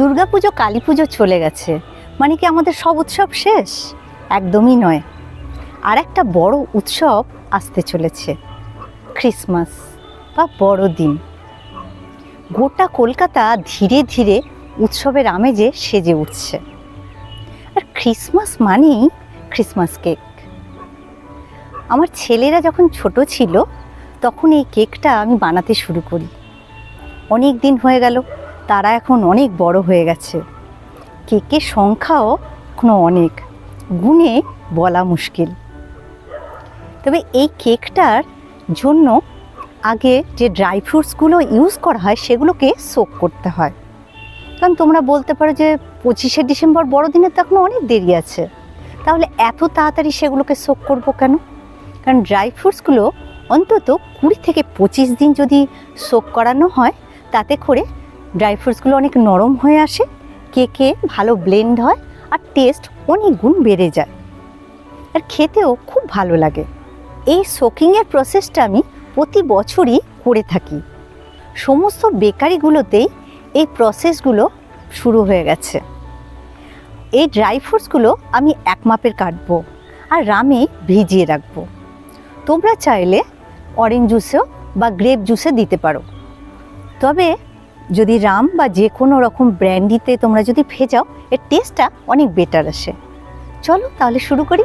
দুর্গাপুজো, কালী পুজো চলে গেছে, মানে কি আমাদের সব উৎসব শেষ? একদমই নয়। আর একটা বড় উৎসব আসতে চলেছে, ক্রিসমাস বা বড়দিন। গোটা কলকাতা ধীরে ধীরে উৎসবের আমেজে সেজে উঠছে। আর ক্রিসমাস মানেই ক্রিসমাস কেক। আমার ছেলেরা যখন ছোট ছিল তখন এই কেকটা আমি বানাতে শুরু করি। অনেক দিন হয়ে গেল, তারা এখন অনেক বড় হয়ে গেছে। কেকের সংখ্যাও এখনো অনেক, গুণে বলা মুশকিল। তবে এই কেকটার জন্য আগে যে ড্রাই ফ্রুটসগুলো ইউজ করা হয় সেগুলোকে সোক করতে হয়। কারণ তোমরা বলতে পারো যে 25শে ডিসেম্বর বড়দিনের তো এখনো অনেক দেরি আছে, তাহলে এত তাড়াতাড়ি সেগুলোকে সোক করবো কেন? কারণ ড্রাই ফ্রুটসগুলো অন্তত 20 থেকে 25 দিন যদি সোক করানো হয়, তাতে করে ড্রাই ফ্রুটসগুলো অনেক নরম হয়ে আসে, কেকে ভালো ব্লেন্ড হয়, আর টেস্ট অনেক গুণ বেড়ে যায়, আর খেতেও খুব ভালো লাগে। এই সোকিংয়ের প্রসেসটা আমি প্রতি বছরই করে থাকি। সমস্ত বেকারিগুলোতেই এই প্রসেসগুলো শুরু হয়ে গেছে। এই ড্রাই ফ্রুটসগুলো আমি এক মাপের কাটবো আর রামে ভিজিয়ে রাখবো। তোমরা চাইলে অরেঞ্জ জুসেও বা গ্রেপ জুসে দিতে পারো। তবে যদি রাম বা যে কোনো রকম ব্র্যান্ডিতে তোমরা যদি ভেজাও, এর টেস্টটা অনেক বেটার আসে। চলো তাহলে শুরু করি।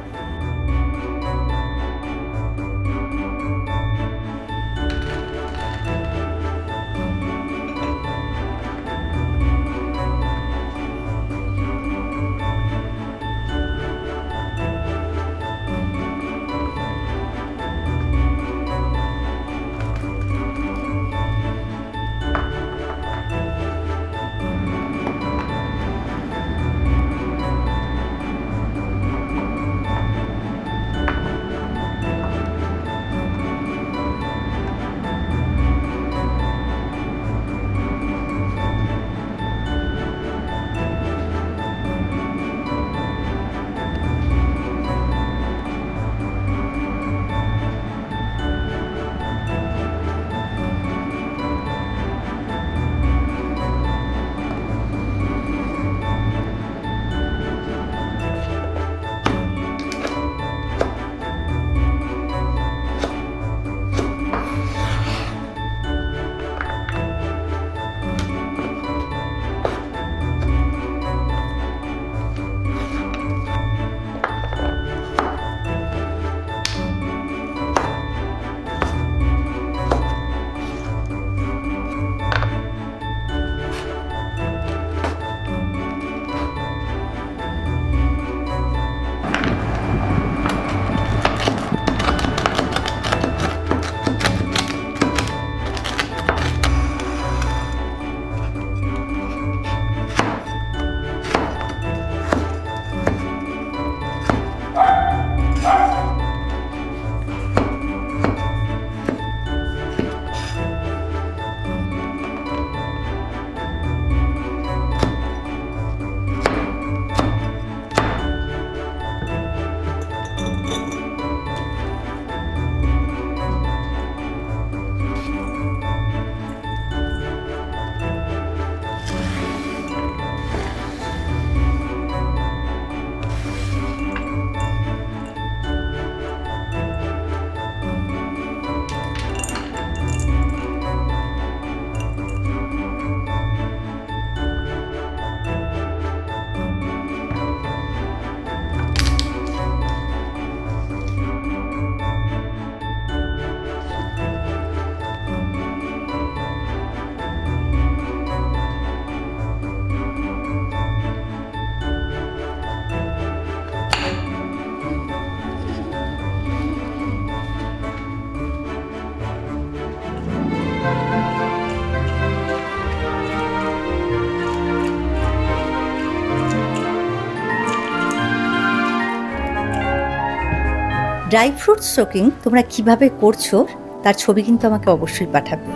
ড্রাই ফ্রুট সোকিং তোমরা কিভাবে করছো তার ছবি কিন্তু আমাকে অবশ্যই পাঠাবে।